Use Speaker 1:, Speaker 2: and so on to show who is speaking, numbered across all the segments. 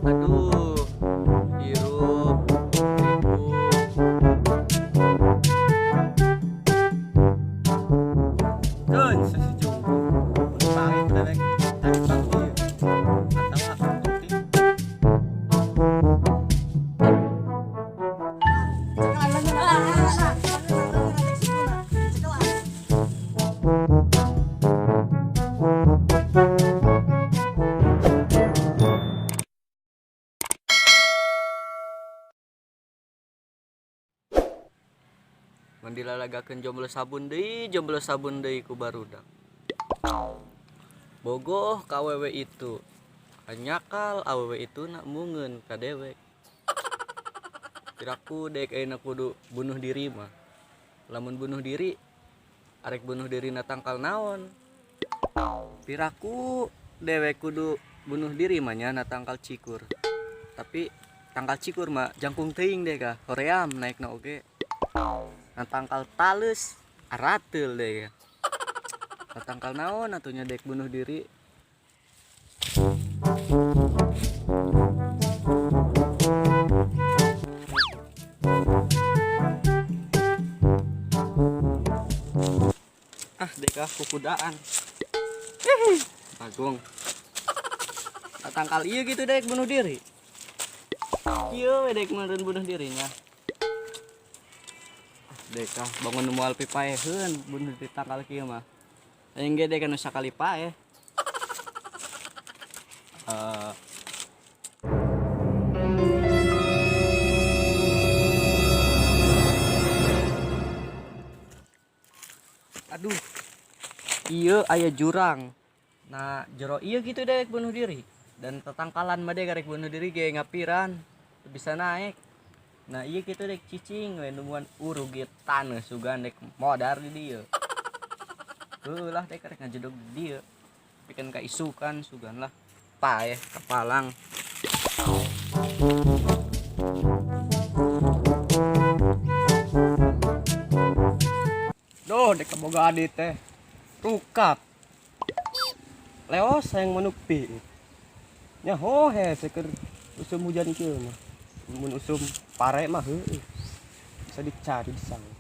Speaker 1: Aduh, hirup, pikuk. Kun, sesejumlah. Pangit dewek tali pagi atawa kopi. Mandilalagakeun jomblo sabun deui ku barudak. Bogoh ka awewe itu. Anyakal awewe itu nak mungeun ka dewek. Piraku dek ayeuna kudu bunuh diri mah. Lamun bunuh diri arek bunuh diri na tangkal naon? Piraku dewek kudu bunuh diri mah nya na tangkal cikur. Tapi tangkal cikur mah jangkung teuing deh kah. Hoream naikna oge. Na tangkal talus arateul deh. Na tangkal naon atunya dek bunuh diri. Ah deka kukudaan. Bagong. Na tangkal ieu gitu dek bunuh diri. Ieu we dek meureun bunuh dirinya. Deka bangun moal pipaeheun bunuh di tangkal kieu mah. Aing ge dek anu sakali paeh. Aduh. Ieu aya jurang. Nah, jero ieu gitu dek bunuh diri. Dan tetangkalan mah dek arek bunuh diri ge ngapiran bisa naik. Nah, ieu kitu dek cicing we numuan urug ge taneuh sugan dek modar di dieu. Heulah dek arek ngajedog di dieu. Pikeun ka isukan sugan lah. Paeh kapalang. Duh, dek boga adit teh. Rukak. Leos sayang manupi. Nya hohe seker usum hujan kieu mah. Mun usum pare mah heueuh. Bisa dicari di sana.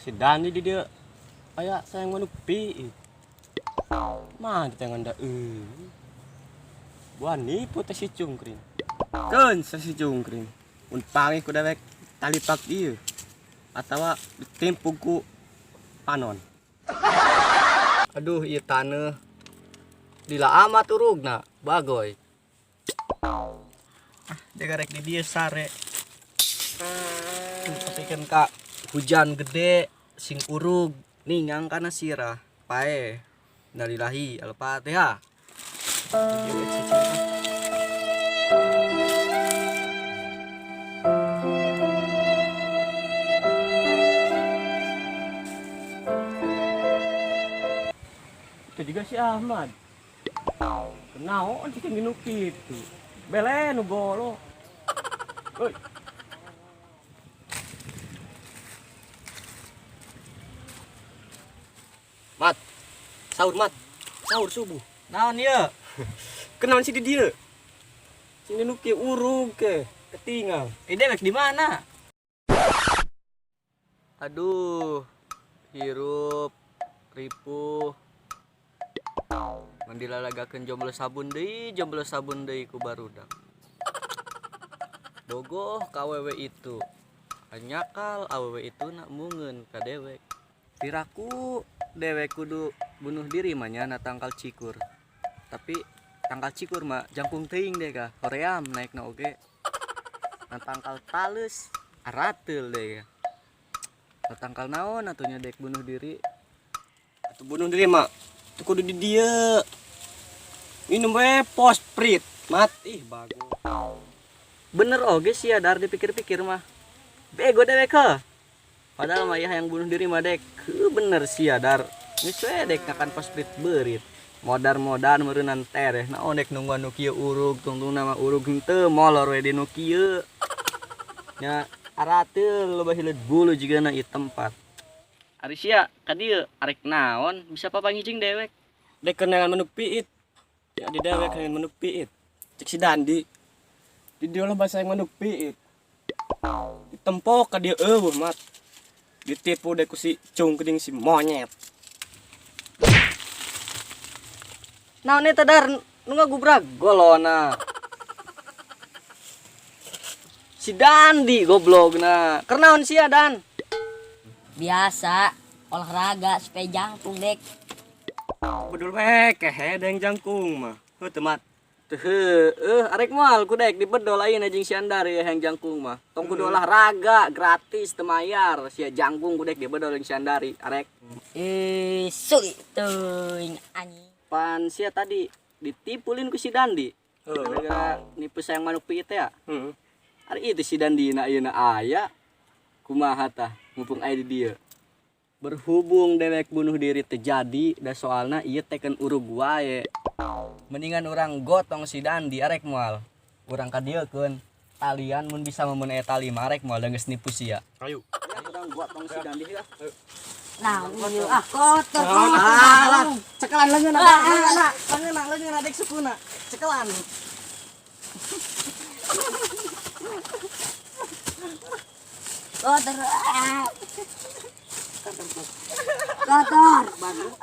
Speaker 1: Si Dani di dieu aya sayang manupi. Mah kita nganda Wani putih si cungkring. Keun si cungkring. Mun pangi ku dewek tali pak ieu atawa ditimpuk ku panon. Aduh ieu taneuh dila amat urugna bagoy. Dek arek di dieu sare. Kapikeun ka hujan gede sing urug ningang kana sirah paeh. Innalillahi al-Fatihah. Itu juga si Ahmad. Kenaon sih gini kitu. Bele nu golo. Euy. Mat. Sahur mat. Sahur subuh. Naon ieu? Kenaon sih di dieu? Sini nu kieu urug ke ketinggal. Dewek di mana? Aduh. Hirup ripuh. Mandilalagakeun jomblo sabun deui ku barudak. Bogoh ka awewe itu. Anyakal awewe itu nak mungeun ka dewek. Piraku dewek kudu bunuh diri mah nya na tangkal cikur. Tapi tangkal cikur mah jangkung teuing deh kah. Hoream naikna oge. Na tangkal talus arateul deh. Na tangkal naon atunya dek bunuh diri. Atuh bunuh diri mah teu kudu di dieu. Minum we posprit mati bagus. Bener oge sih adar dipikir-pikir mah. Bego dewek ke. Padahal mah yang bunuh diri mah dek. Bener sih adar. Geus we dek nakan posprit beurit. Modar-modar meureunan tereh. Naon dek nungguan nu kieu urug, tungtung nama urug henteu molor we di nu kieu. Nya Aratil lo bahilet bulu juga na ieu tempat. Ari sia ka dieu arek naon bisa papangijing dewek.
Speaker 2: Dek kenangan manuk piit. Ya di dewek kenangan manuk piit. Cek si Dandi. Di dia lah bahasa yang manuk piit. Ditempok ka dia eueuh mat. Ditipu dek ku si cung keding si monyet.
Speaker 1: Naon eta dar nu ngagubrak golona. Si Dandi goblogna. Keur naon sia Dan?
Speaker 3: Biasa olahraga supaya jangkung dek.
Speaker 2: Bedul we kehe deng jangkung mah. Heuh teu mat.
Speaker 1: Teu arek moal kudek dibedol ayeuna jeung si Andari yang jangkung mah. Tong kudu olahraga gratis teu mayar. Sia jangkung kudek dibedol jeung si Andari arek.
Speaker 3: Sulit teuing anjing.
Speaker 1: Pan sia tadi ditipulin ku si Dandi.
Speaker 2: Heuh.
Speaker 1: Gara-gara nipu sayang manuk piit ya.
Speaker 2: Heeh.
Speaker 1: Ari itu si Dandina ayeuna aya. Kumaha tah mumpung aya di dieu. Berhubung dewek bunuh diri terjadi da soalna ieu teken Uruguay. Mendingan orang gotong si Dandi arek moal. Urang kadiekeun talian mun bisa meun eta tali marek moal da geus nipu sia.
Speaker 2: Ayo.
Speaker 1: Ya urang gotong si Dandi ya.
Speaker 3: Nah, ieu kotor.
Speaker 1: Cekelan leungeun leungeun adek sukuna. Cekelan.
Speaker 3: Kotor. Kotor.
Speaker 1: Bagus.